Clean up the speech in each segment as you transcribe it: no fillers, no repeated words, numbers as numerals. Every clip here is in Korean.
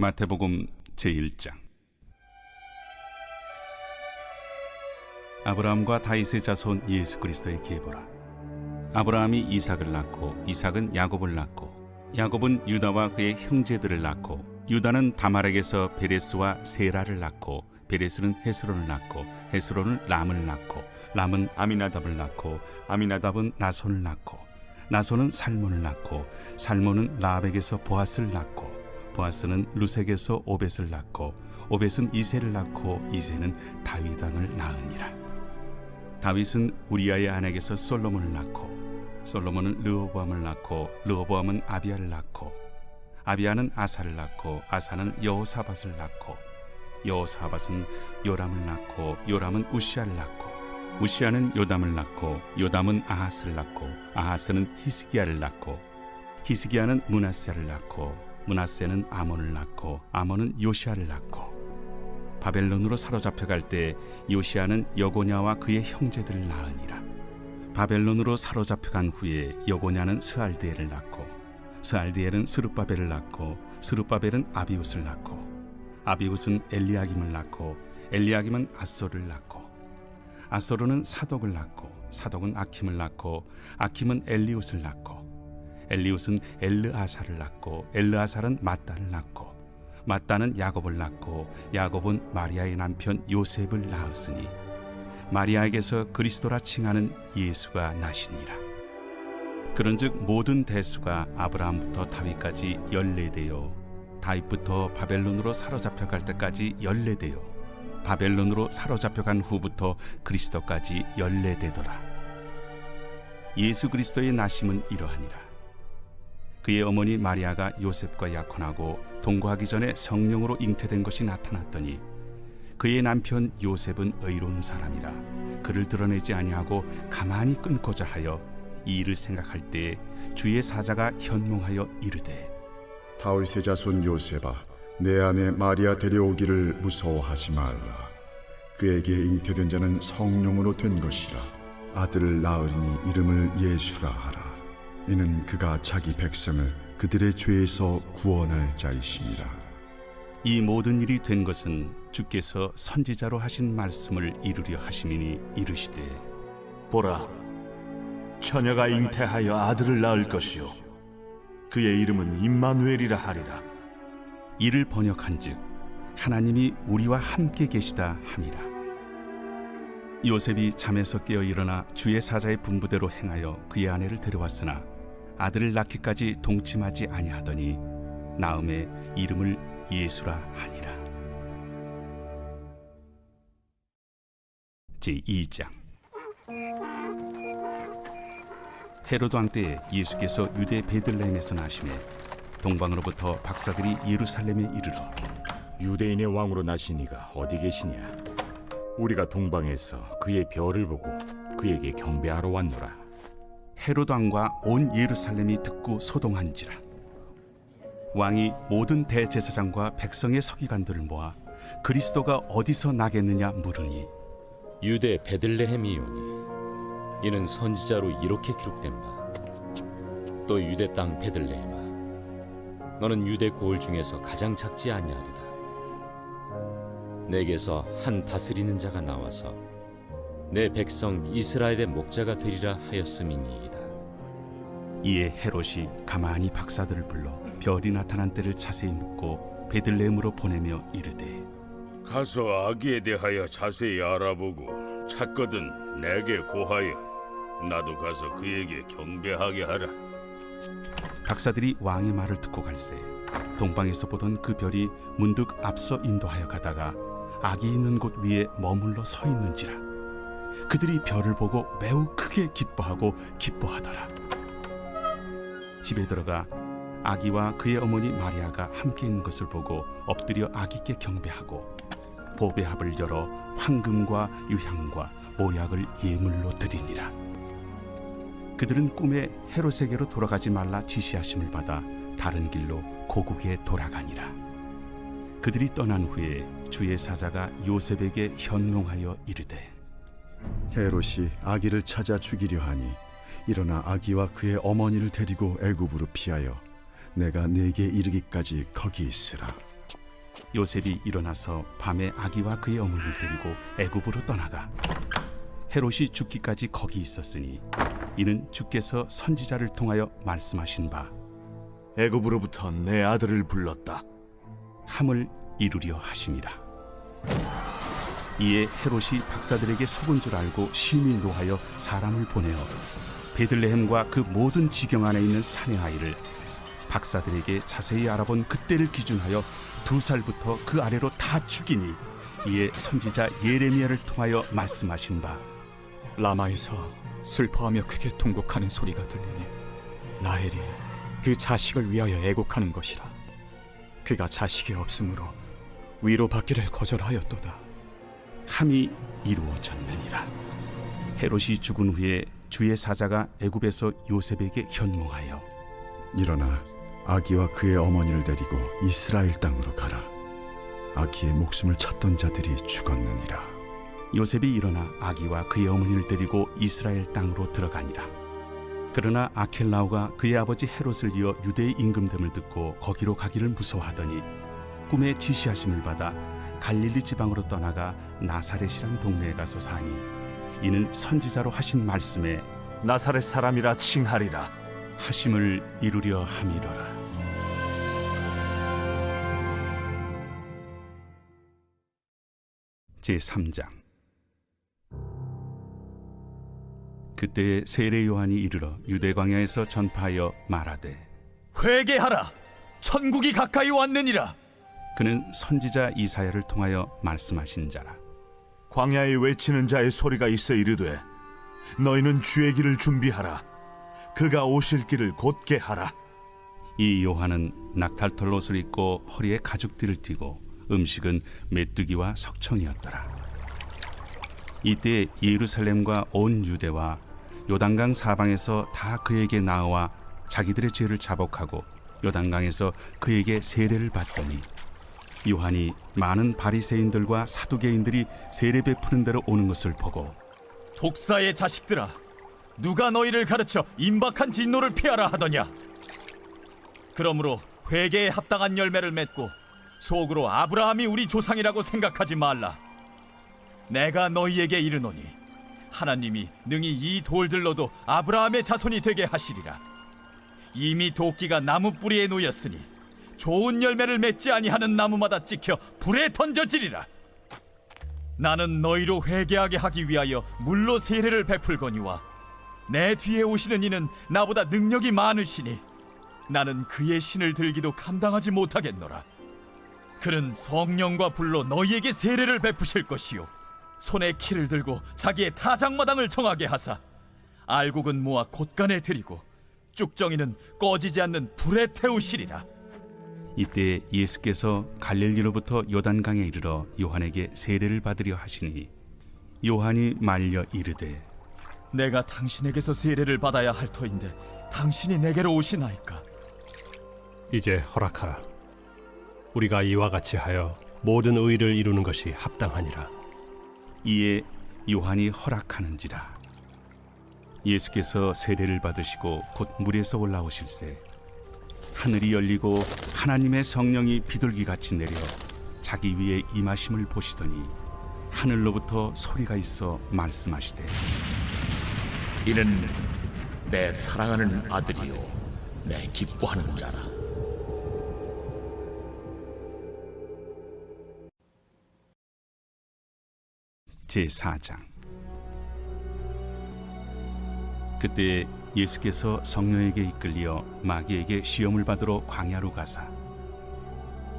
마태복음 제1장. 아브라함과 다윗의 자손 예수 그리스도의 계보라. 아브라함이 이삭을 낳고 이삭은 야곱을 낳고 야곱은 유다와 그의 형제들을 낳고 유다는 다말에게서 베레스와 세라를 낳고 베레스는 헤스론을 낳고 헤스론은 람을 낳고 람은 아미나답을 낳고 아미나답은 나손을 낳고 나손은 살몬을 낳고 살몬은 라합에게서 보아스를 낳고 보아스는 루색에서 오벳을 낳고 오벳은 이새를 낳고 이새는 다윗 왕을 낳으니라. 다윗은 우리아의 아내에게서 솔로몬을 낳고 솔로몬은 르호보암을 낳고 르호보암은 아비야를 낳고 아비야는 아사를 낳고 아사는 여호사밧을 낳고 여호사밧은 요람을 낳고 요람은 우시아를 낳고 우시아는 요담을 낳고 요담은 아하스를 낳고 아하스는 히스기야를 낳고 히스기야는 므낫세를 낳고 므낫세는 아몬을 낳고 아몬은 요시아를 낳고 바벨론으로 사로잡혀갈 때 요시아는 여고냐와 그의 형제들을 낳으니라. 바벨론으로 사로잡혀간 후에 여고냐는 스알드엘을 낳고 스알드엘은 스룹바벨을 낳고 스룹바벨은 아비웃을 낳고 아비웃은 엘리야김을 낳고 엘리야김은 아소를 낳고 아소르는 사독을 낳고 사독은 아킴을 낳고 아킴은 엘리웃을 낳고 엘리웃은 엘르아사를 낳고 엘르아사는 mat단을 낳고 mat단은 야곱을 낳고 야곱은 마리아의 남편 요셉을 낳았으니 마리아에게서 그리스도라 칭하는 예수가 나시니라. 그런즉 모든 대수가 아브라함부터 다윗까지 14대요 다윗부터 바벨론으로 사로잡혀갈 때까지 14대요 바벨론으로 사로잡혀간 후부터 그리스도까지 14대더라. 예수 그리스도의 나심은 이러하니라. 그의 어머니 마리아가 요셉과 약혼하고 동거하기 전에 성령으로 잉태된 것이 나타났더니 그의 남편 요셉은 의로운 사람이라 그를 드러내지 아니하고 가만히 끊고자 하여 이 일을 생각할 때에 주의 사자가 현몽하여 이르되 다윗의 자손 요셉아 내 아내 마리아 데려오기를 무서워하지 말라. 그에게 잉태된 자는 성령으로 된 것이라. 아들을 낳으리니 이름을 예수라 하라. 이는 그가 자기 백성을 그들의 죄에서 구원할 자이심이라. 이 모든 일이 된 것은 주께서 선지자로 하신 말씀을 이루려 하심이니 이르시되 보라, 처녀가 잉태하여 아들을 낳을 것이요 그의 이름은 임마누엘이라 하리라. 이를 번역한즉 하나님이 우리와 함께 계시다 함이라. 요셉이 잠에서 깨어 일어나 주의 사자의 분부대로 행하여 그의 아내를 데려왔으나 아들을 낳기까지 동침하지 아니하더니 나음에 이름을 예수라 하니라. 제2장. 헤로드 왕 때에 예수께서 유대 베들레헴에서 나시매 동방으로부터 박사들이 예루살렘에 이르러 유대인의 왕으로 나신 이가 어디 계시냐? 우리가 동방에서 그의 별을 보고 그에게 경배하러 왔노라. 헤로드 왕과 온 예루살렘이 듣고 소동한지라. 왕이 모든 대제사장과 백성의 서기관들을 모아 그리스도가 어디서 나겠느냐 물으니 유대 베들레헴이오니 이는 선지자로 이렇게 기록된 바 또 유대 땅 베들레헴아 너는 유대 고을 중에서 가장 작지 아니하도다. 내게서 한 다스리는 자가 나와서 내 백성 이스라엘의 목자가 되리라 하였음이니이다. 이에 헤롯이 가만히 박사들을 불러 별이 나타난 때를 자세히 묻고 베들레헴으로 보내며 이르되 가서 아기에 대하여 자세히 알아보고 찾거든 내게 고하여 나도 가서 그에게 경배하게 하라. 박사들이 왕의 말을 듣고 갈새 동방에서 보던 그 별이 문득 앞서 인도하여 가다가 아기 있는 곳 위에 머물러 서 있는지라. 그들이 별을 보고 매우 크게 기뻐하더라. 집에 들어가 아기와 그의 어머니 마리아가 함께 있는 것을 보고 엎드려 아기께 경배하고 보배합을 열어 황금과 유향과 모약을 예물로 드리니라. 그들은 꿈에 헤롯에게로 돌아가지 말라 지시하심을 받아 다른 길로 고국에 돌아가니라. 그들이 떠난 후에 주의 사자가 요셉에게 현몽하여 이르되 헤롯이 아기를 찾아 죽이려 하니 일어나 아기와 그의 어머니를 데리고 애굽으로 피하여 내가 네게 이르기까지 거기 있으라. 요셉이 일어나서 밤에 아기와 그의 어머니를 데리고 애굽으로 떠나가 헤롯이 죽기까지 거기 있었으니 이는 주께서 선지자를 통하여 말씀하신 바 애굽으로부터 내 아들을 불렀다. 함을 이루려 하심이라. 이에 헤롯이 박사들에게 속은 줄 알고 심히 노하여 사람을 보내어 베들레헴과 그 모든 지경 안에 있는 사내 아이를 박사들에게 자세히 알아본 그때를 기준하여 2살부터 그 아래로 다 죽이니 이에 선지자 예레미야를 통하여 말씀하신 바 라마에서 슬퍼하며 크게 통곡하는 소리가 들리니 라헬이 그 자식을 위하여 애곡하는 것이라. 그가 자식이 없으므로 위로받기를 거절하였도다. 함이 이루어졌느니라. 헤롯이 죽은 후에 주의 사자가 애굽에서 요셉에게 현몽하여 일어나 아기와 그의 어머니를 데리고 이스라엘 땅으로 가라. 아기의 목숨을 찾던 자들이 죽었느니라. 요셉이 일어나 아기와 그의 어머니를 데리고 이스라엘 땅으로 들어가니라. 그러나 아켈라오가 그의 아버지 헤롯을 이어 유대의 임금됨을 듣고 거기로 가기를 무서워하더니 꿈에 지시하심을 받아 갈릴리 지방으로 떠나가 나사렛이란 동네에 가서 사니 이는 선지자로 하신 말씀에 나사렛 사람이라 칭하리라. 하심을 이루려 함이로라. 제3장. 그때 세례 요한이 이르러 유대 광야에서 전파하여 말하되 회개하라, 천국이 가까이 왔느니라. 그는 선지자 이사야를 통하여 말씀하신 자라. 광야에 외치는 자의 소리가 있어 이르되 너희는 주의 길을 준비하라. 그가 오실 길을 곧게 하라. 이 요한은 낙탈털 옷을 입고 허리에 가죽띠를 띠고 음식은 메뚜기와 석청이었더라. 이때 예루살렘과 온 유대와 요단강 사방에서 다 그에게 나와 자기들의 죄를 자복하고 요단강에서 그에게 세례를 받더니 요한이 많은 바리새인들과 사두개인들이 세례 베푸는 데로 오는 것을 보고 독사의 자식들아, 누가 너희를 가르쳐 임박한 진노를 피하라 하더냐? 그러므로 회개에 합당한 열매를 맺고 속으로 아브라함이 우리 조상이라고 생각하지 말라. 내가 너희에게 이르노니 하나님이 능히 이 돌들로도 아브라함의 자손이 되게 하시리라. 이미 도끼가 나무 뿌리에 놓였으니 좋은 열매를 맺지 아니하는 나무마다 찍혀 불에 던져지리라. 나는 너희로 회개하게 하기 위하여 물로 세례를 베풀거니와 내 뒤에 오시는 이는 나보다 능력이 많으시니 나는 그의 신을 들기도 감당하지 못하겠노라. 그는 성령과 불로 너희에게 세례를 베푸실 것이요 손에 키를 들고 자기의 타작마당을 정하게 하사 알곡은 모아 곳간에 들이고 쭉정이는 꺼지지 않는 불에 태우시리라. 이때 예수께서 갈릴리로부터 요단강에 이르러 요한에게 세례를 받으려 하시니 요한이 말려 이르되 내가 당신에게서 세례를 받아야 할 터인데 당신이 내게로 오시나이까? 이제 허락하라. 우리가 이와 같이 하여 모든 의를 이루는 것이 합당하니라. 이에 요한이 허락하는지라. 예수께서 세례를 받으시고 곧 물에서 올라오실새 하늘이 열리고 하나님의 성령이 비둘기같이 내려 자기 위에 임하심을 보시더니 하늘로부터 소리가 있어 말씀하시되 이는 내 사랑하는 아들이요 내 기뻐하는 자라. 제4장. 그때 예수께서 성령에게 이끌려 마귀에게 시험을 받으러 광야로 가사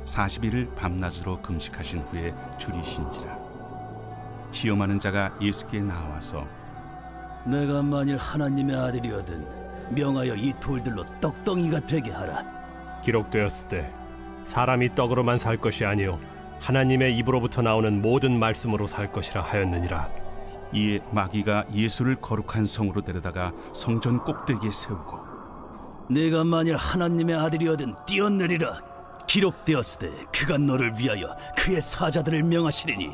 40일을 밤낮으로 금식하신 후에 줄이신지라. 시험하는 자가 예수께 나와서 내가 만일 하나님의 아들이거든 명하여 이 돌들로 떡덩이가 되게 하라. 기록되었을 때 사람이 떡으로만 살 것이 아니요 하나님의 입으로부터 나오는 모든 말씀으로 살 것이라 하였느니라. 이에 마귀가 예수를 거룩한 성으로 데려다가 성전 꼭대기에 세우고 내가 만일 하나님의 아들이거든 뛰어내리라. 기록되었으되 그가 너를 위하여 그의 사자들을 명하시리니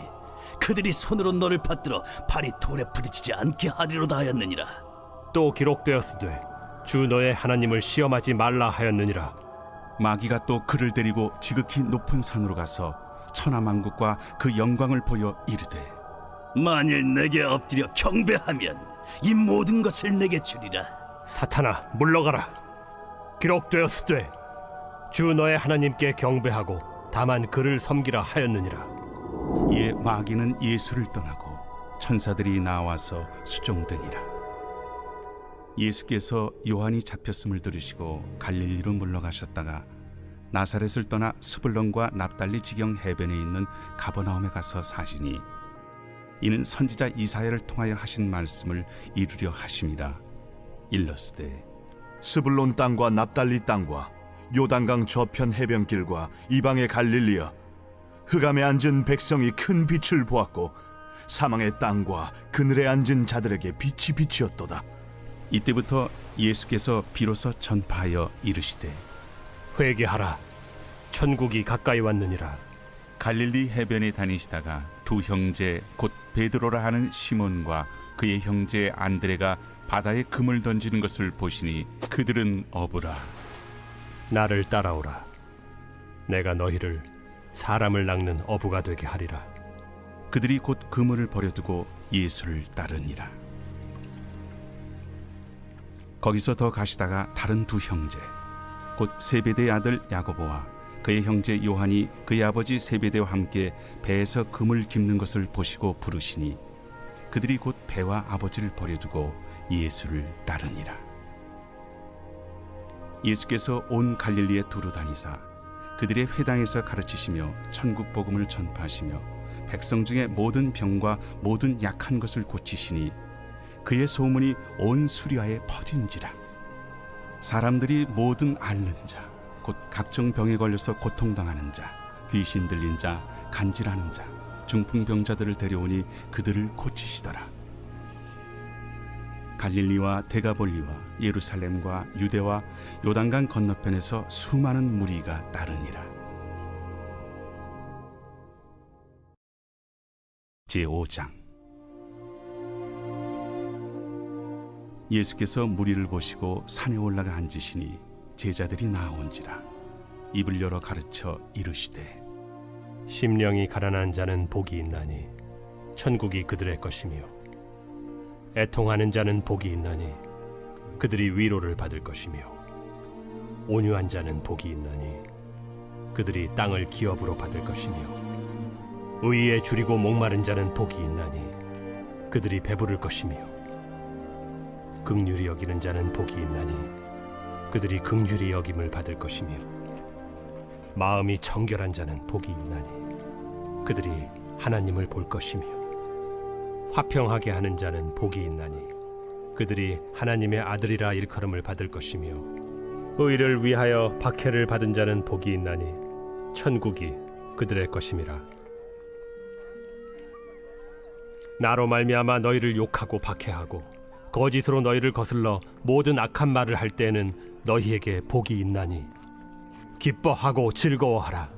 그들이 손으로 너를 받들어 발이 돌에 부딪히지 않게 하리로다 하였느니라. 또 기록되었으되 주 너의 하나님을 시험하지 말라 하였느니라. 마귀가 또 그를 데리고 지극히 높은 산으로 가서 천하만국과 그 영광을 보여 이르되 만일 내게 엎드려 경배하면 이 모든 것을 내게 주리라. 사탄아 물러가라. 기록되었으되 주 너의 하나님께 경배하고 다만 그를 섬기라 하였느니라. 이에 마귀는 예수를 떠나고 천사들이 나와서 수종되니라. 예수께서 요한이 잡혔음을 들으시고 갈릴리로 물러가셨다가 나사렛을 떠나 스불론과 납달리 지경 해변에 있는 가버나움에 가서 사시니 이는 선지자 이사야를 통하여 하신 말씀을 이루려 하심이라. 일러스되 스불론 땅과 납달리 땅과 요단강 저편 해변길과 이방의 갈릴리여, 흑암에 앉은 백성이 큰 빛을 보았고 사망의 땅과 그늘에 앉은 자들에게 빛이 비치었도다. 이때부터 예수께서 비로소 전파하여 이르시되 회개하라. 천국이 가까이 왔느니라. 갈릴리 해변에 다니시다가 두 형제 곧 베드로라 하는 시몬과 그의 형제 안드레가 바다에 금을 던지는 것을 보시니 그들은 어부라. 나를 따라오라. 내가 너희를 사람을 낚는 어부가 되게 하리라. 그들이 곧 그물을 버려두고 예수를 따르니라. 거기서 더 가시다가 다른 두 형제 곧 세베대의 아들 야고보와 그의 형제 요한이 그의 아버지 세베대와 함께 배에서 금을 깁는 것을 보시고 부르시니 그들이 곧 배와 아버지를 버려두고 예수를 따르니라. 예수께서 온 갈릴리에 두루 다니사 그들의 회당에서 가르치시며 천국 복음을 전파하시며 백성 중에 모든 병과 모든 약한 것을 고치시니 그의 소문이 온 수리아에 퍼진지라. 사람들이 모든 앓는 자 곧 각종 병에 걸려서 고통당하는 자, 귀신 들린 자, 간질하는 자, 중풍병자들을 데려오니 그들을 고치시더라. 갈릴리와 데가볼리와 예루살렘과 유대와 요단강 건너편에서 수많은 무리가 따르니라. 제5장. 예수께서 무리를 보시고 산에 올라가 앉으시니 제자들이 나온지라. 입을 열어 가르쳐 이르시되 심령이 가난한 자는 복이 있나니 천국이 그들의 것이며 애통하는 자는 복이 있나니 그들이 위로를 받을 것이며 온유한 자는 복이 있나니 그들이 땅을 기업으로 받을 것이며 의에 줄이고 목마른 자는 복이 있나니 그들이 배부를 것이며 긍휼히 여기는 자는 복이 있나니 그들이 긍휼히 여김을 받을 것이며 마음이 정결한 자는 복이 있나니 그들이 하나님을 볼 것이며 화평하게 하는 자는 복이 있나니 그들이 하나님의 아들이라 일컬음을 받을 것이며 의를 위하여 박해를 받은 자는 복이 있나니 천국이 그들의 것임이라. 나로 말미암아 너희를 욕하고 박해하고 거짓으로 너희를 거슬러 모든 악한 말을 할 때에는 너희에게 복이 있나니 기뻐하고 즐거워하라.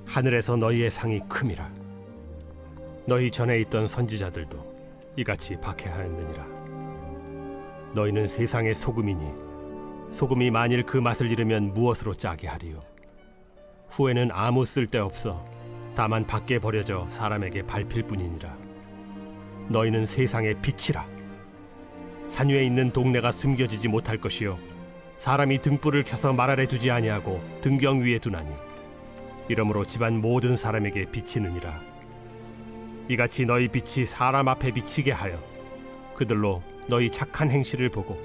하늘에서 너희의 상이 큼이라. 너희 전에 있던 선지자들도 이같이 박해하였느니라. 너희는 세상의 소금이니 소금이 만일 그 맛을 잃으면 무엇으로 짜게 하리요. 후에는 아무 쓸데없어 다만 밖에 버려져 사람에게 밟힐 뿐이니라. 너희는 세상의 빛이라. 산 위에 있는 동네가 숨겨지지 못할 것이요 사람이 등불을 켜서 말 아래 두지 아니하고 등경 위에 두나니 이러므로 집안 모든 사람에게 비치느니라. 이같이 너희 빛이 사람 앞에 비치게 하여 그들로 너희 착한 행실을 보고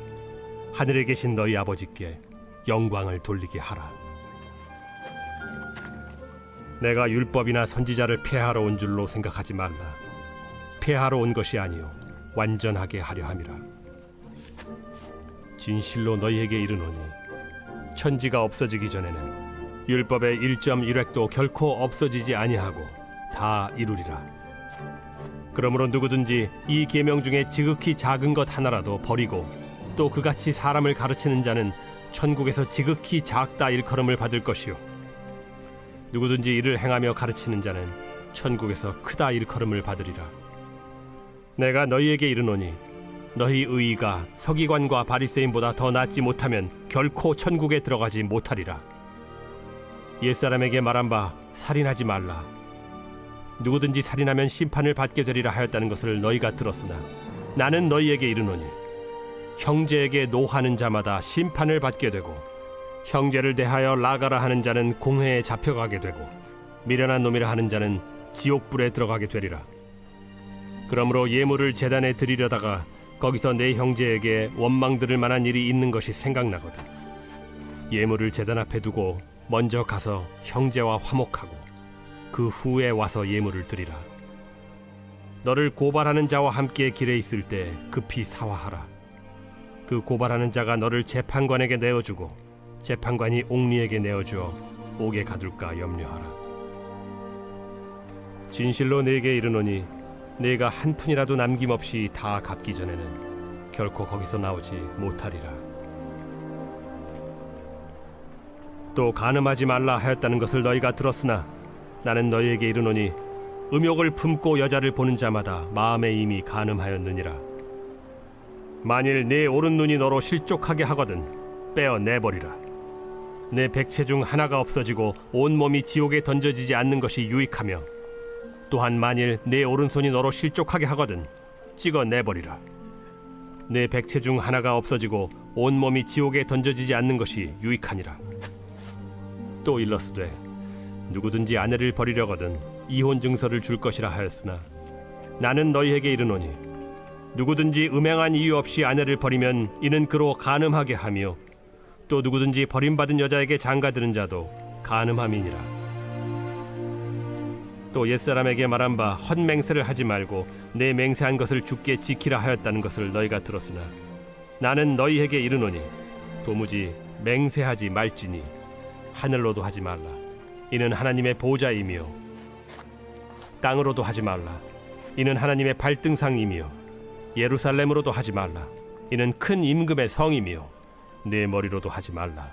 하늘에 계신 너희 아버지께 영광을 돌리게 하라. 내가 율법이나 선지자를 폐하러 온 줄로 생각하지 말라. 폐하러 온 것이 아니요 완전하게 하려 함이라. 진실로 너희에게 이르노니 천지가 없어지기 전에는 율법의 1.1획도 결코 없어지지 아니하고 다 이루리라. 그러므로 누구든지 이 계명 중에 지극히 작은 것 하나라도 버리고 또 그같이 사람을 가르치는 자는 천국에서 지극히 작다 일컬음을 받을 것이요 누구든지 이를 행하며 가르치는 자는 천국에서 크다 일컬음을 받으리라. 내가 너희에게 이르노니 너희 의의가 서기관과 바리새인보다 더 낫지 못하면 결코 천국에 들어가지 못하리라. 옛사람에게 말한 바 살인하지 말라. 누구든지 살인하면 심판을 받게 되리라 하였다는 것을 너희가 들었으나 나는 너희에게 이르노니 형제에게 노하는 자마다 심판을 받게 되고 형제를 대하여 나가라 하는 자는 공회에 잡혀가게 되고 미련한 놈이라 하는 자는 지옥불에 들어가게 되리라. 그러므로 예물을 제단에 드리려다가 거기서 내 형제에게 원망 들을 만한 일이 있는 것이 생각나거든. 예물을 제단 앞에 두고 먼저 가서 형제와 화목하고 그 후에 와서 예물을 드리라. 너를 고발하는 자와 함께 길에 있을 때 급히 사화하라. 그 고발하는 자가 너를 재판관에게 내어주고 재판관이 옥리에게 내어주어 옥에 가둘까 염려하라. 진실로 네게 이르노니 네가 한 푼이라도 남김없이 다 갚기 전에는 결코 거기서 나오지 못하리라. 또 간음하지 말라 하였다는 것을 너희가 들었으나 나는 너희에게 이르노니 음욕을 품고 여자를 보는 자마다 마음에 이미 간음하였느니라. 만일 네 오른눈이 너로 실족하게 하거든 빼어 내버리라. 내 백체 중 하나가 없어지고 온몸이 지옥에 던져지지 않는 것이 유익하며 또한 만일 내 오른손이 너로 실족하게 하거든 찍어 내버리라. 내 백체 중 하나가 없어지고 온몸이 지옥에 던져지지 않는 것이 유익하니라. 또 일러스되 누구든지 아내를 버리려거든 이혼 증서를 줄 것이라 하였으나 나는 너희에게 이르노니 누구든지 음행한 이유 없이 아내를 버리면 이는 그로 간음하게 하며 또 누구든지 버림받은 여자에게 장가드는 자도 간음함이니라. 또 옛사람에게 말한 바 헛맹세를 하지 말고 내 맹세한 것을 주께 지키라 하였다는 것을 너희가 들었으나 나는 너희에게 이르노니 도무지 맹세하지 말지니 하늘로도 하지 말라. 이는 하나님의 보좌이며 땅으로도 하지 말라. 이는 하나님의 발등상이며 예루살렘으로도 하지 말라. 이는 큰 임금의 성이며 내 머리로도 하지 말라.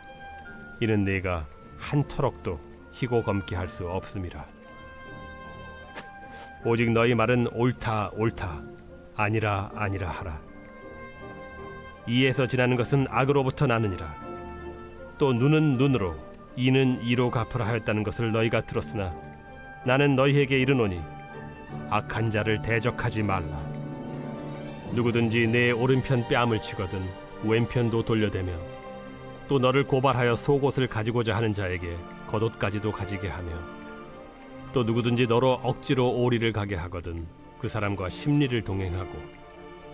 이는 내가 한 터럭도 희고 검게 할 수 없음이라. 오직 너희 말은 옳다 옳다 아니라 아니라 하라. 이에서 지나는 것은 악으로부터 나느니라. 또 눈은 눈으로 이는 이로 갚으라 하였다는 것을 너희가 들었으나 나는 너희에게 이르노니 악한 자를 대적하지 말라. 누구든지 내 오른편 뺨을 치거든 왼편도 돌려대며 또 너를 고발하여 속옷을 가지고자 하는 자에게 겉옷까지도 가지게 하며 또 누구든지 너로 억지로 오리를 가게 하거든 그 사람과 심리를 동행하고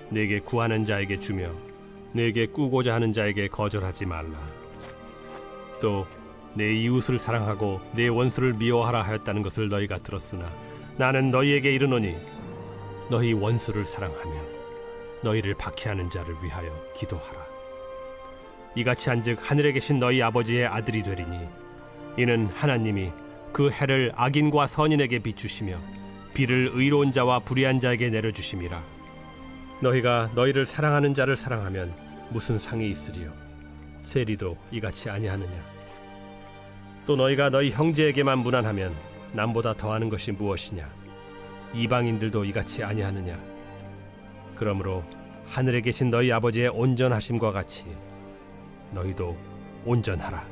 내게 구하는 자에게 주며 내게 꾸고자 하는 자에게 거절하지 말라. 또 내 이웃을 사랑하고 내 원수를 미워하라 하였다는 것을 너희가 들었으나 나는 너희에게 이르노니 너희 원수를 사랑하며 너희를 박해하는 자를 위하여 기도하라. 이같이 한즉 하늘에 계신 너희 아버지의 아들이 되리니 이는 하나님이 그 해를 악인과 선인에게 비추시며 비를 의로운 자와 불의한 자에게 내려주심이라. 너희가 너희를 사랑하는 자를 사랑하면 무슨 상이 있으리요? 세리도 이같이 아니하느냐? 또 너희가 너희 형제에게만 무난하면 남보다 더하는 것이 무엇이냐? 이방인들도 이같이 아니하느냐? 그러므로 하늘에 계신 너희 아버지의 온전하심과 같이 너희도 온전하라.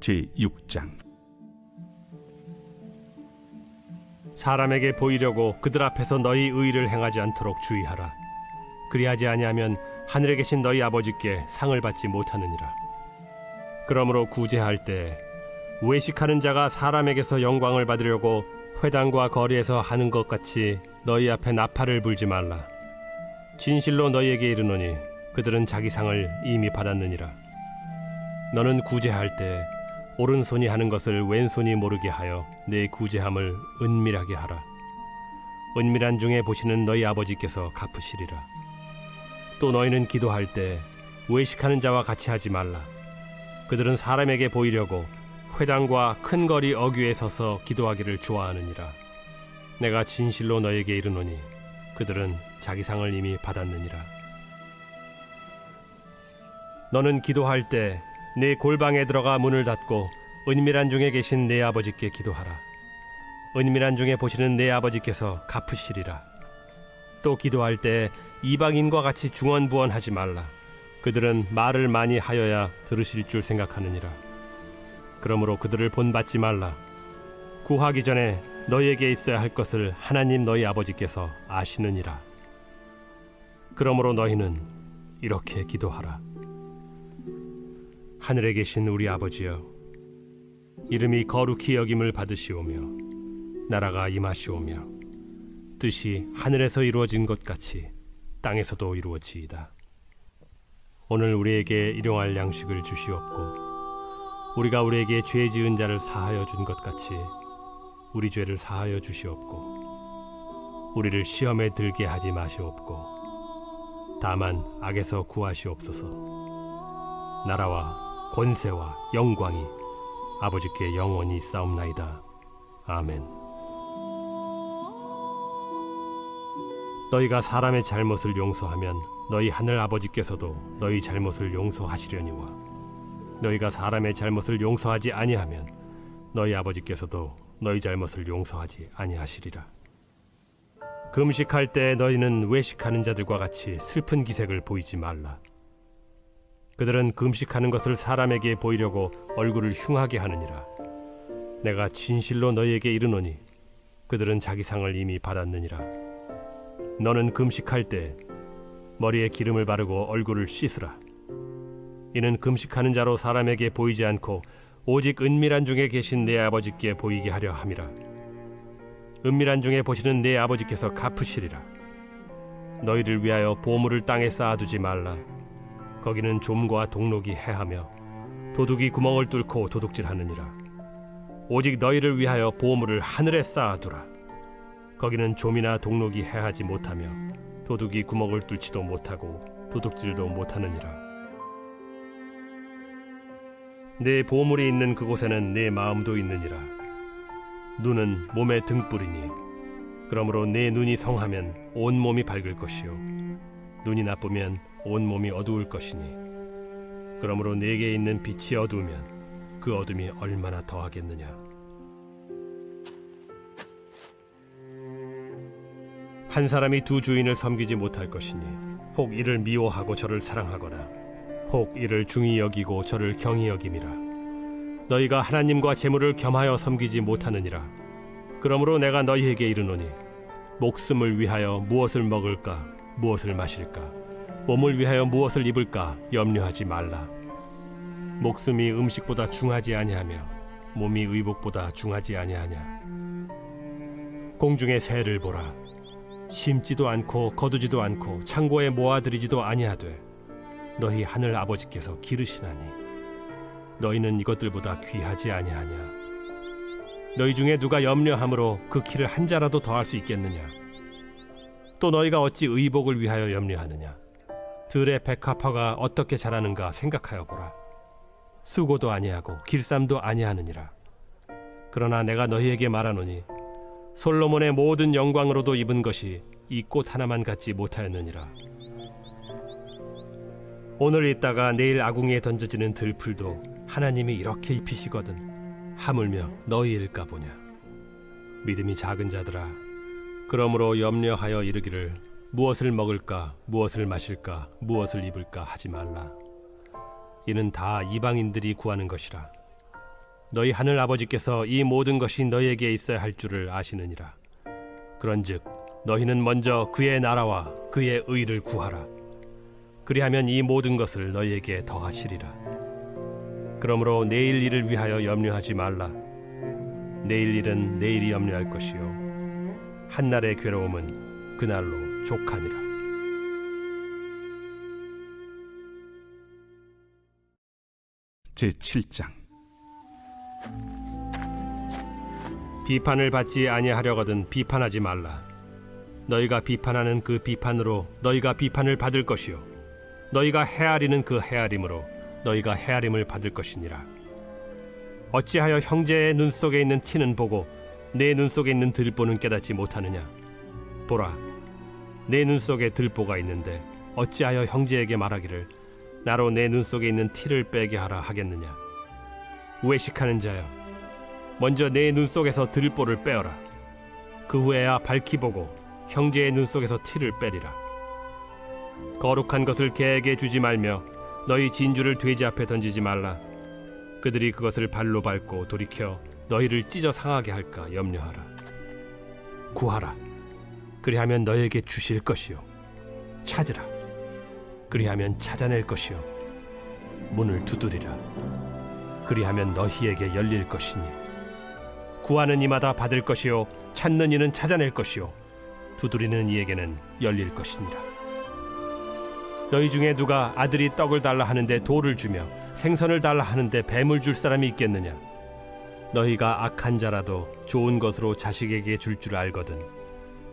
제6장. 사람에게 보이려고 그들 앞에서 너희 의를 행하지 않도록 주의하라. 그리하지 아니하면 하늘에 계신 너희 아버지께 상을 받지 못하느니라. 그러므로 구제할 때 외식하는 자가 사람에게서 영광을 받으려고 회당과 거리에서 하는 것 같이 너희 앞에 나팔을 불지 말라. 진실로 너희에게 이르노니 그들은 자기 상을 이미 받았느니라. 너는 구제할 때 오른손이 하는 것을 왼손이 모르게 하여 내 구제함을 은밀하게 하라. 은밀한 중에 보시는 너희 아버지께서 갚으시리라. 또 너희는 기도할 때 외식하는 자와 같이 하지 말라. 그들은 사람에게 보이려고 회당과 큰 거리 어귀에 서서 기도하기를 좋아하느니라. 내가 진실로 너에게 이르노니 그들은 자기 상을 이미 받았느니라. 너는 기도할 때 네 골방에 들어가 문을 닫고 은밀한 중에 계신 내 아버지께 기도하라. 은밀한 중에 보시는 내 아버지께서 갚으시리라. 또 기도할 때 이방인과 같이 중언부언하지 말라. 그들은 말을 많이 하여야 들으실 줄 생각하느니라. 그러므로 그들을 본받지 말라. 구하기 전에 너희에게 있어야 할 것을 하나님 너희 아버지께서 아시느니라. 그러므로 너희는 이렇게 기도하라. 하늘에 계신 우리 아버지여, 이름이 거룩히 여김을 받으시오며 나라가 임하시오며 뜻이 하늘에서 이루어진 것 같이 땅에서도 이루어지이다. 오늘 우리에게 일용할 양식을 주시옵고 우리가 우리에게 죄 지은 자를 사하여 준 것 같이 우리 죄를 사하여 주시옵고 우리를 시험에 들게 하지 마시옵고 다만 악에서 구하시옵소서. 나라와 권세와 영광이 아버지께 영원히 있사옵나이다. 아멘. 너희가 사람의 잘못을 용서하면 너희 하늘 아버지께서도 너희 잘못을 용서하시려니와 너희가 사람의 잘못을 용서하지 아니하면 너희 아버지께서도 너희 잘못을 용서하지 아니하시리라. 금식할 때 너희는 외식하는 자들과 같이 슬픈 기색을 보이지 말라. 그들은 금식하는 것을 사람에게 보이려고 얼굴을 흉하게 하느니라. 내가 진실로 너희에게 이르노니 그들은 자기 상을 이미 받았느니라. 너는 금식할 때 머리에 기름을 바르고 얼굴을 씻으라. 이는 금식하는 자로 사람에게 보이지 않고 오직 은밀한 중에 계신 내 아버지께 보이게 하려 함이라. 은밀한 중에 보시는 내 아버지께서 갚으시리라. 너희를 위하여 보물을 땅에 쌓아두지 말라. 거기는 좀과 동록이 해하며 도둑이 구멍을 뚫고 도둑질하느니라. 오직 너희를 위하여 보물을 하늘에 쌓아두라. 거기는 좀이나 동록이 해하지 못하며 도둑이 구멍을 뚫지도 못하고 도둑질도 못하느니라. 내 보물이 있는 그곳에는 내 마음도 있느니라. 눈은 몸의 등불이니 그러므로 내 눈이 성하면 온 몸이 밝을 것이요 눈이 나쁘면 온 몸이 어두울 것이니 그러므로 내게 있는 빛이 어두우면 그 어둠이 얼마나 더하겠느냐. 한 사람이 두 주인을 섬기지 못할 것이니 혹 이를 미워하고 저를 사랑하거나 혹 이를 중히 여기고 저를 경히 여김이라. 너희가 하나님과 재물을 겸하여 섬기지 못하느니라. 그러므로 내가 너희에게 이르노니 목숨을 위하여 무엇을 먹을까 무엇을 마실까 몸을 위하여 무엇을 입을까 염려하지 말라. 목숨이 음식보다 중하지 아니하며 몸이 의복보다 중하지 아니하냐. 공중의 새를 보라. 심지도 않고 거두지도 않고 창고에 모아들이지도 아니하되 너희 하늘 아버지께서 기르시나니 너희는 이것들보다 귀하지 아니하냐. 너희 중에 누가 염려함으로 그 키를 한 자라도 더할 수 있겠느냐. 또 너희가 어찌 의복을 위하여 염려하느냐. 들의 백합화가 어떻게 자라는가 생각하여 보라. 수고도 아니하고 길쌈도 아니하느니라. 그러나 내가 너희에게 말하노니 솔로몬의 모든 영광으로도 입은 것이 이 꽃 하나만 갖지 못하였느니라. 오늘 있다가 내일 아궁이에 던져지는 들풀도 하나님이 이렇게 입히시거든 하물며 너희일까 보냐. 믿음이 작은 자들아, 그러므로 염려하여 이르기를 무엇을 먹을까 무엇을 마실까 무엇을 입을까 하지 말라. 이는 다 이방인들이 구하는 것이라. 너희 하늘 아버지께서 이 모든 것이 너희에게 있어야 할 줄을 아시느니라. 그런즉 너희는 먼저 그의 나라와 그의 의를 구하라. 그리하면 이 모든 것을 너희에게 더하시리라. 그러므로 내일 일을 위하여 염려하지 말라. 내일 일은 내일이 염려할 것이요 한날의 괴로움은 그날로 족하니라. 제7장. 비판을 받지 아니하려거든 비판하지 말라. 너희가 비판하는 그 비판으로 너희가 비판을 받을 것이요 너희가 헤아리는 그 헤아림으로 너희가 헤아림을 받을 것이니라. 어찌하여 형제의 눈 속에 있는 티는 보고 내 눈 속에 있는 들보는 깨닫지 못하느냐. 보라, 내 눈 속에 들보가 있는데 어찌하여 형제에게 말하기를 나로 내 눈 속에 있는 티를 빼게 하라 하겠느냐. 외식하는 자여, 먼저 내 눈 속에서 들보를 빼어라. 그 후에야 밝히 보고 형제의 눈 속에서 티를 빼리라. 거룩한 것을 개에게 주지 말며 너희 진주를 돼지 앞에 던지지 말라. 그들이 그것을 발로 밟고 돌이켜 너희를 찢어 상하게 할까 염려하라. 구하라. 그리하면 너희에게 주실 것이요. 찾으라. 그리하면 찾아낼 것이요. 문을 두드리라. 그리하면 너희에게 열릴 것이니 구하는 이마다 받을 것이요 찾는 이는 찾아낼 것이요 두드리는 이에게는 열릴 것이니라. 너희 중에 누가 아들이 떡을 달라 하는데 돌을 주며 생선을 달라 하는데 뱀을 줄 사람이 있겠느냐? 너희가 악한 자라도 좋은 것으로 자식에게 줄 줄 알거든.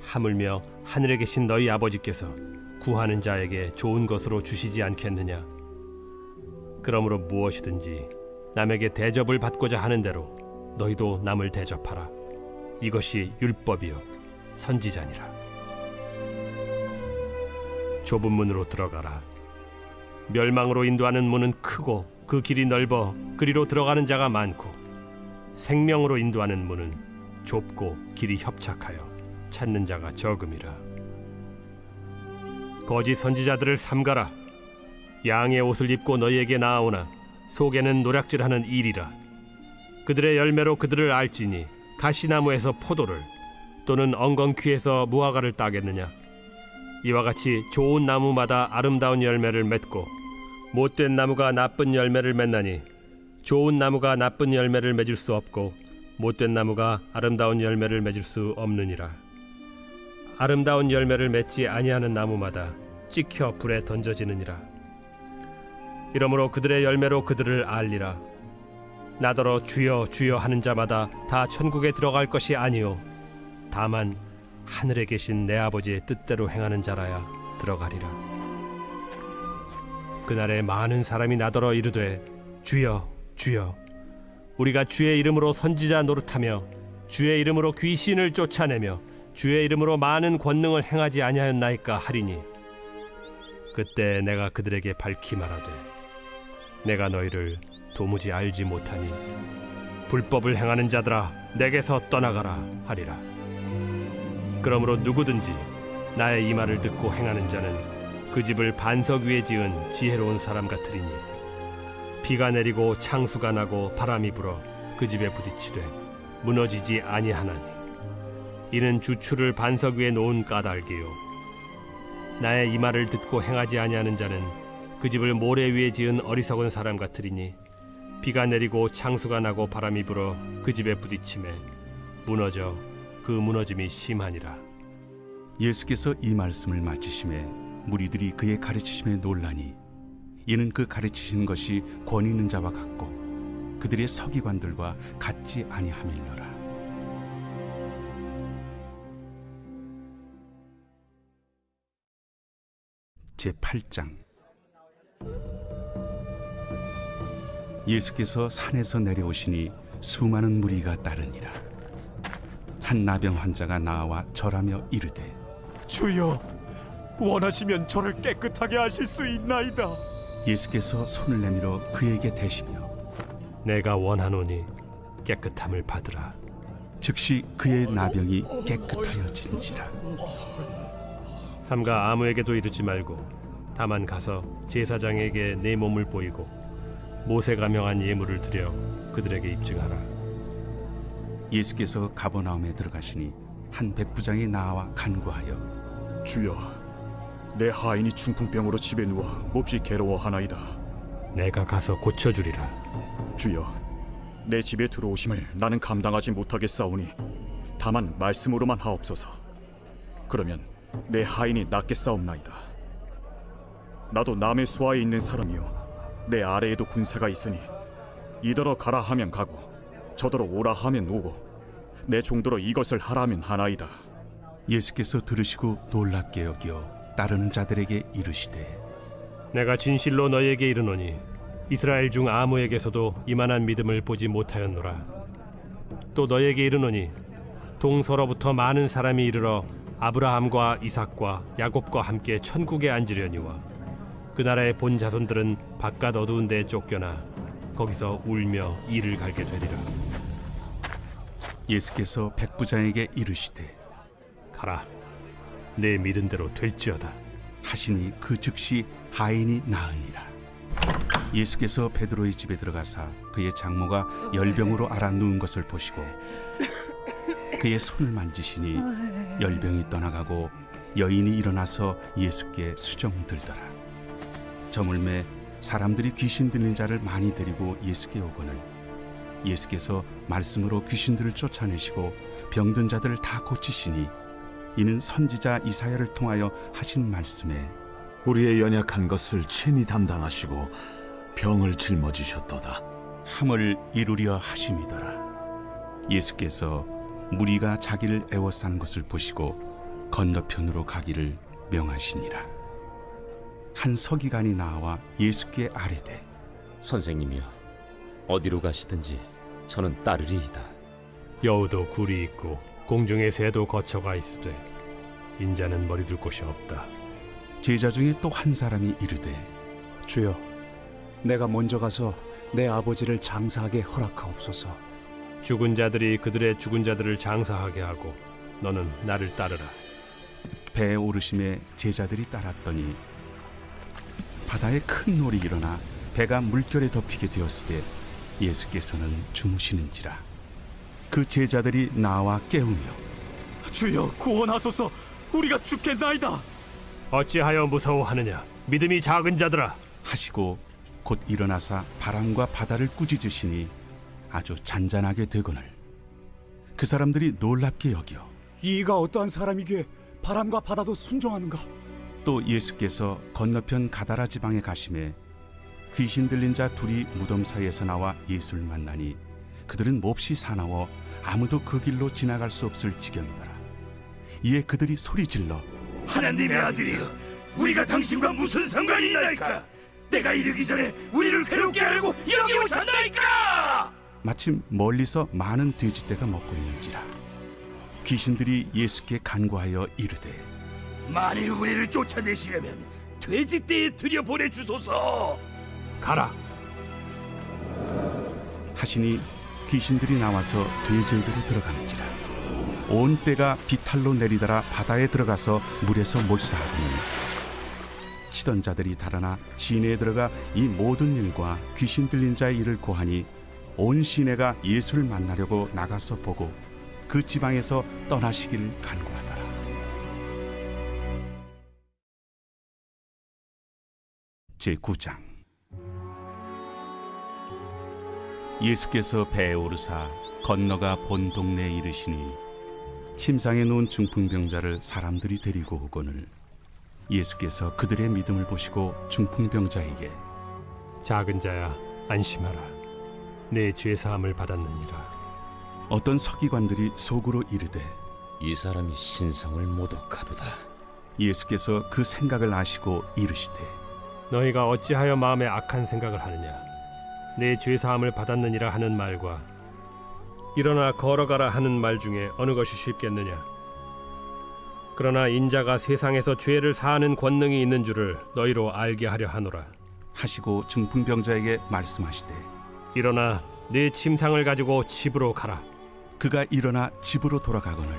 하물며 하늘에 계신 너희 아버지께서 구하는 자에게 좋은 것으로 주시지 않겠느냐? 그러므로 무엇이든지 남에게 대접을 받고자 하는 대로 너희도 남을 대접하라. 이것이 율법이요 선지자니라. 좁은 문으로 들어가라. 멸망으로 인도하는 문은 크고 그 길이 넓어 그리로 들어가는 자가 많고 생명으로 인도하는 문은 좁고 길이 협착하여 찾는 자가 적음이라. 거짓 선지자들을 삼가라. 양의 옷을 입고 너희에게 나아오나 속에는 노략질하는 일이라. 그들의 열매로 그들을 알지니 가시나무에서 포도를 또는 엉겅퀴에서 무화과를 따겠느냐? 이와 같이 좋은 나무마다 아름다운 열매를 맺고 못된 나무가 나쁜 열매를 맺나니 좋은 나무가 나쁜 열매를 맺을 수 없고 못된 나무가 아름다운 열매를 맺을 수 없느니라. 아름다운 열매를 맺지 아니하는 나무마다 찍혀 불에 던져지느니라. 이러므로 그들의 열매로 그들을 알리라. 나더러 주여 주여 하는 자마다 다 천국에 들어갈 것이 아니요 다만 하늘에 계신 내 아버지의 뜻대로 행하는 자라야 들어가리라. 그날에 많은 사람이 나더러 이르되 주여 주여 우리가 주의 이름으로 선지자 노릇하며 주의 이름으로 귀신을 쫓아내며 주의 이름으로 많은 권능을 행하지 아니하였나이까 하리니 그때 내가 그들에게 밝히 말하되 내가 너희를 도무지 알지 못하니 불법을 행하는 자들아 내게서 떠나가라 하리라. 그러므로 누구든지 나의 이 말을 듣고 행하는 자는 그 집을 반석 위에 지은 지혜로운 사람 같으리니 비가 내리고 창수가 나고 바람이 불어 그 집에 부딪히되 무너지지 아니하나니 이는 주추를 반석 위에 놓은 까닭이요 나의 이 말을 듣고 행하지 아니하는 자는 그 집을 모래 위에 지은 어리석은 사람 같으리니 비가 내리고 창수가 나고 바람이 불어 그 집에 부딪히매 무너져 그 무너짐이 심하니라. 예수께서 이 말씀을 마치심에 무리들이 그의 가르치심에 놀라니 이는 그 가르치신 것이 권위 있는 자와 같고 그들의 서기관들과 같지 아니함일러라. 제8장 예수께서 산에서 내려오시니 수많은 무리가 따르니라. 한 나병 환자가 나와 절하며 이르되 주여 원하시면 저를 깨끗하게 하실 수 있나이다. 예수께서 손을 내밀어 그에게 대시며 내가 원하노니 깨끗함을 받으라. 즉시 그의 나병이 깨끗하여진지라. 삼가 아무에게도 이르지 말고 다만 가서 제사장에게 내 몸을 보이고 모세가 명한 예물을 드려 그들에게 입증하라. 예수께서 가버나움에 들어가시니 한 백부장이 나와 간구하여 주여 내 하인이 중풍병으로 집에 누워 몹시 괴로워하나이다. 내가 가서 고쳐주리라. 주여 내 집에 들어오심을 나는 감당하지 못하겠사오니 다만 말씀으로만 하옵소서. 그러면 내 하인이 낫겠사옵나이다. 나도 남의 수하에 있는 사람이요 내 아래에도 군사가 있으니 이더러 가라 하면 가고 저더러 오라 하면 오고 내 종도로 이것을 하라면 하나이다. 예수께서 들으시고 놀랍게 여겨 따르는 자들에게 이르시되 내가 진실로 너희에게 이르노니 이스라엘 중 아무에게서도 이만한 믿음을 보지 못하였노라. 또 너희에게 이르노니 동서로부터 많은 사람이 이르러 아브라함과 이삭과 야곱과 함께 천국에 앉으려니와 그 나라의 본 자손들은 바깥 어두운 데에 쫓겨나 거기서 울며 이를 갈게 되리라. 예수께서 백부장에게 이르시되 가라. 내 믿은 대로 될지어다. 하시니 그 즉시 하인이 나으니라. 예수께서 베드로의 집에 들어가사 그의 장모가 열병으로 앓아 누운 것을 보시고 그의 손을 만지시니 열병이 떠나가고 여인이 일어나서 예수께 수정들더라. 저물매 사람들이 귀신 들린 자를 많이 데리고 예수께 오거늘 예수께서 말씀으로 귀신들을 쫓아내시고 병든 자들을 다 고치시니 이는 선지자 이사야를 통하여 하신 말씀에 우리의 연약한 것을 친히 담당하시고 병을 짊어지셨도다. 함을 이루려 하심이더라. 예수께서 무리가 자기를 애워싸는 것을 보시고 건너편으로 가기를 명하시니라. 한 서기관이 나와 예수께 아뢰되 선생님이여, 어디로 가시든지 저는 따르리이다. 여우도 굴이 있고 공중의 새도 거처가 있으되 인자는 머리둘 곳이 없다. 제자 중에 또 한 사람이 이르되 주여, 내가 먼저 가서 내 아버지를 장사하게 허락하옵소서. 죽은 자들이 그들의 죽은 자들을 장사하게 하고 너는 나를 따르라. 배에 오르심에 제자들이 따랐더니 바다에 큰 놀이 일어나 배가 물결에 덮이게 되었을 때 예수께서는 주무시는지라. 그 제자들이 나와 깨우며 주여 구원하소서, 우리가 죽겠나이다. 어찌하여 무서워하느냐? 믿음이 작은 자들아. 하시고 곧 일어나사 바람과 바다를 꾸짖으시니 아주 잔잔하게 되거늘 그 사람들이 놀랍게 여겨 이가 어떠한 사람이기에 바람과 바다도 순종하는가? 또 예수께서 건너편 가다라 지방에 가심에 귀신 들린 자 둘이 무덤 사이에서 나와 예수를 만나니 그들은 몹시 사나워 아무도 그 길로 지나갈 수 없을 지경이더라. 이에 그들이 소리질러 하나님의 아들이여, 우리가 당신과 무슨 상관이 있나이까? 때가 이르기 전에 우리를 괴롭게 하려고 여기 오셨나이까? 마침 멀리서 많은 돼지떼가 먹고 있는지라. 귀신들이 예수께 간구하여 이르되 만일 우리를 쫓아내시려면 돼지떼에 들여보내 주소서. 가라. 하시니 귀신들이 나와서 돼지에게로 들어가는지라. 온 떼가 비탈로 내리더라 바다에 들어가서 물에서 몰사하더니 치던 자들이 달아나 시내에 들어가 이 모든 일과 귀신 들린 자의 일을 고하니 온 시내가 예수를 만나려고 나가서 보고 그 지방에서 떠나시기를 간구하더라. 제9장. 예수께서 배에 오르사 건너가 본 동네에 이르시니 침상에 누운 중풍병자를 사람들이 데리고 오거늘 예수께서 그들의 믿음을 보시고 중풍병자에게 작은 자야, 안심하라. 내 죄 사함을 받았느니라. 어떤 서기관들이 속으로 이르되 이 사람이 신성을 모독하도다. 예수께서 그 생각을 아시고 이르시되 너희가 어찌하여 마음에 악한 생각을 하느냐? 내 죄 사함을 받았느니라 하는 말과 일어나 걸어가라 하는 말 중에 어느 것이 쉽겠느냐? 그러나 인자가 세상에서 죄를 사하는 권능이 있는 줄을 너희로 알게 하려 하노라. 하시고 중풍병자에게 말씀하시되 일어나 네 침상을 가지고 집으로 가라. 그가 일어나 집으로 돌아가거늘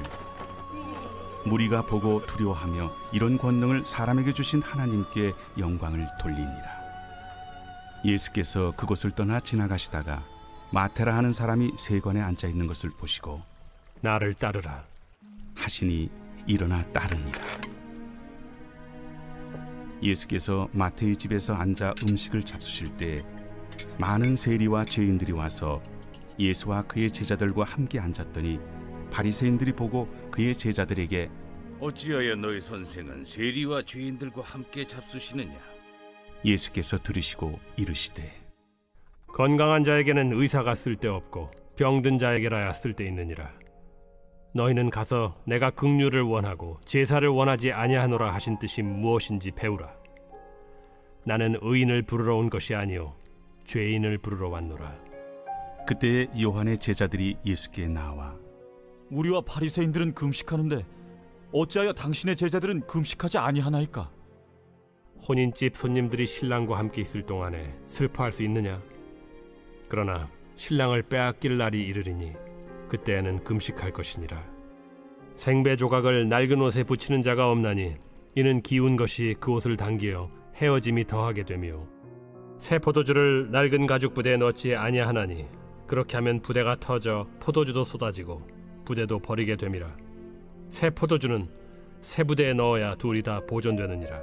무리가 보고 두려워하며 이런 권능을 사람에게 주신 하나님께 영광을 돌리니라. 예수께서 그곳을 떠나 지나가시다가 마테라 하는 사람이 세관에 앉아 있는 것을 보시고 나를 따르라 하시니 일어나 따르니라. 예수께서 마태의 집에서 앉아 음식을 잡수실 때 많은 세리와 죄인들이 와서 예수와 그의 제자들과 함께 앉았더니 바리새인들이 보고 그의 제자들에게 어찌하여 너희 선생은 세리와 죄인들과 함께 잡수시느냐? 예수께서 들으시고 이르시되 건강한 자에게는 의사가 쓸데없고 병든 자에게라야 쓸데있느니라. 너희는 가서 내가 긍휼을 원하고 제사를 원하지 아니하노라 하신 뜻이 무엇인지 배우라. 나는 의인을 부르러 온 것이 아니요 죄인을 부르러 왔노라. 그때 요한의 제자들이 예수께 나와 우리와 바리새인들은 금식하는데 어찌하여 당신의 제자들은 금식하지 아니하나이까? 혼인집 손님들이 신랑과 함께 있을 동안에 슬퍼할 수 있느냐? 그러나 신랑을 빼앗길 날이 이르리니 그때에는 금식할 것이니라. 생배 조각을 낡은 옷에 붙이는 자가 없나니 이는 기운 것이 그 옷을 당기어 헤어짐이 더하게 되며 새 포도주를 낡은 가죽 부대에 넣지 아니하나니 그렇게 하면 부대가 터져 포도주도 쏟아지고 부대도 버리게 됨이라. 새 포도주는 새 부대에 넣어야 둘이 다 보존되느니라.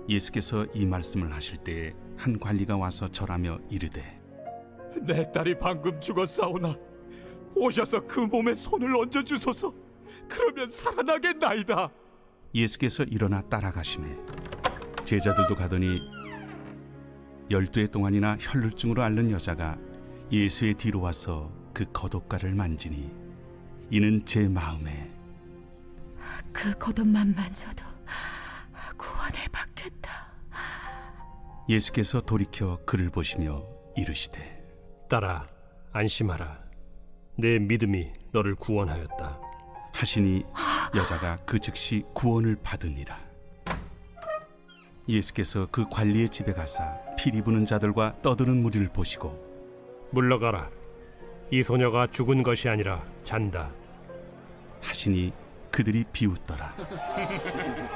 예수께서 이 말씀을 하실 때에 한 관리가 와서 절하며 이르되 내 딸이 방금 죽었사오나 오셔서 그 몸에 손을 얹어 주소서. 그러면 살아나겠나이다. 예수께서 일어나 따라가시매 제자들도 가더니 12해 동안이나 혈루증으로 앓는 여자가 예수의 뒤로 와서 그 겉옷가를 만지니 이는 제 마음에 그 겉옷만 만져도 구원을 받겠다. 예수께서 돌이켜 그를 보시며 이르시되 딸아, 안심하라. 내 믿음이 너를 구원하였다. 하시니 여자가 그 즉시 구원을 받으니라. 예수께서 그 관리의 집에 가사 피리 부는 자들과 떠드는 무리를 보시고 물러가라. 이 소녀가 죽은 것이 아니라 잔다. 하시니 그들이 비웃더라.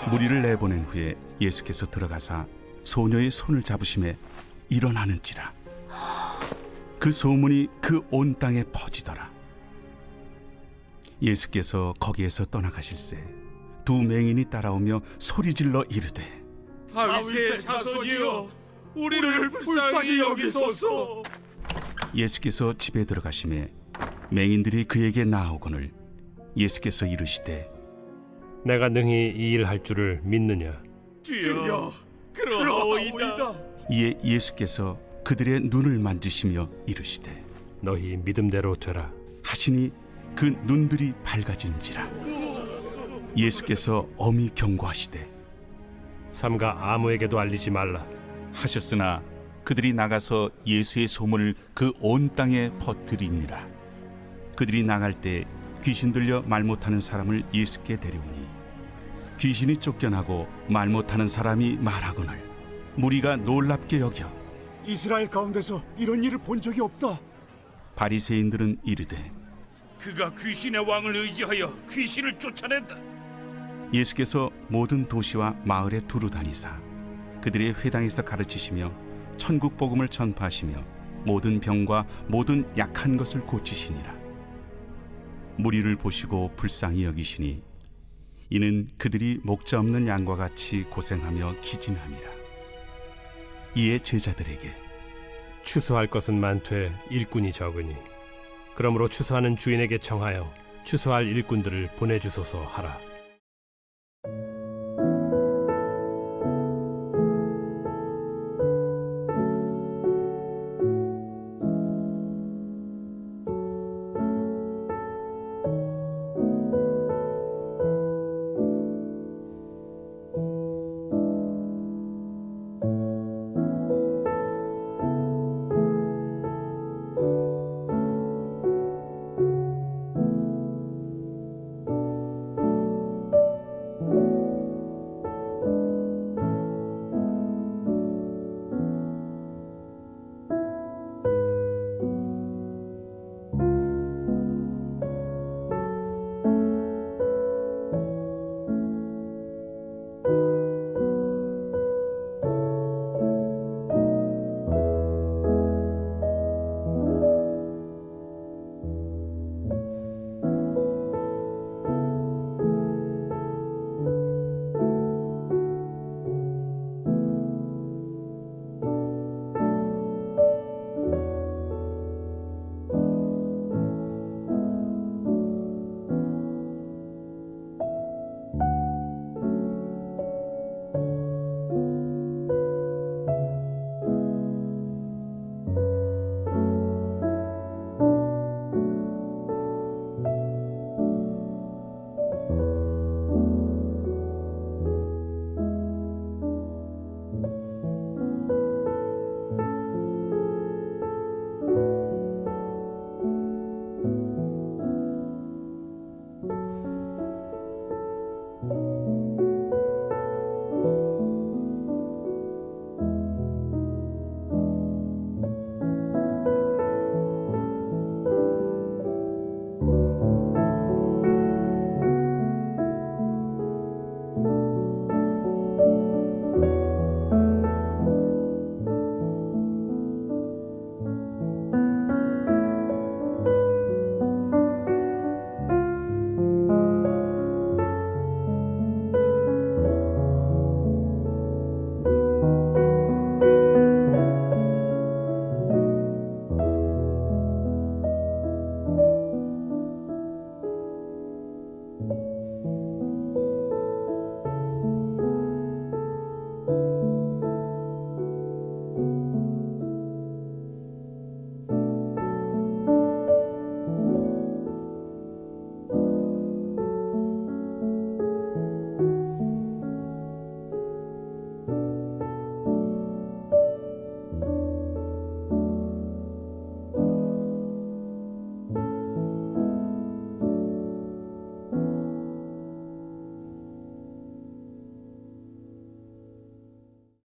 무리를 내보낸 후에 예수께서 들어가사 소녀의 손을 잡으심에 일어나는지라. 그 소문이 그 온 땅에 퍼지더라. 예수께서 거기에서 떠나가실새 두 맹인이 따라오며 소리질러 이르되 다윗의 자손이여 우리를 불쌍히 여기소서. 예수께서 집에 들어가심에 맹인들이 그에게 나아오거늘 예수께서 이르시되 내가 능히 이 일 할 줄을 믿느냐? 주여 그러하오이다. 이에 예수께서 그들의 눈을 만지시며 이르시되 너희 믿음대로 되라. 하시니 그 눈들이 밝아진지라. 예수께서 엄히 경고하시되 삼가 아무에게도 알리지 말라. 하셨으나 그들이 나가서 예수의 소문을 그 온 땅에 퍼뜨리니라. 그들이 나갈 때 귀신 들려 말 못하는 사람을 예수께 데려오니 귀신이 쫓겨나고 말 못하는 사람이 말하거늘 무리가 놀랍게 여겨 이스라엘 가운데서 이런 일을 본 적이 없다. 바리새인들은 이르되 그가 귀신의 왕을 의지하여 귀신을 쫓아낸다. 예수께서 모든 도시와 마을에 두루 다니사 그들의 회당에서 가르치시며 천국 복음을 전파하시며 모든 병과 모든 약한 것을 고치시니라. 무리를 보시고 불쌍히 여기시니 이는 그들이 목자 없는 양과 같이 고생하며 기진함이라. 이에 제자들에게 추수할 것은 많되 일꾼이 적으니 그러므로 추수하는 주인에게 청하여 추수할 일꾼들을 보내주소서 하라.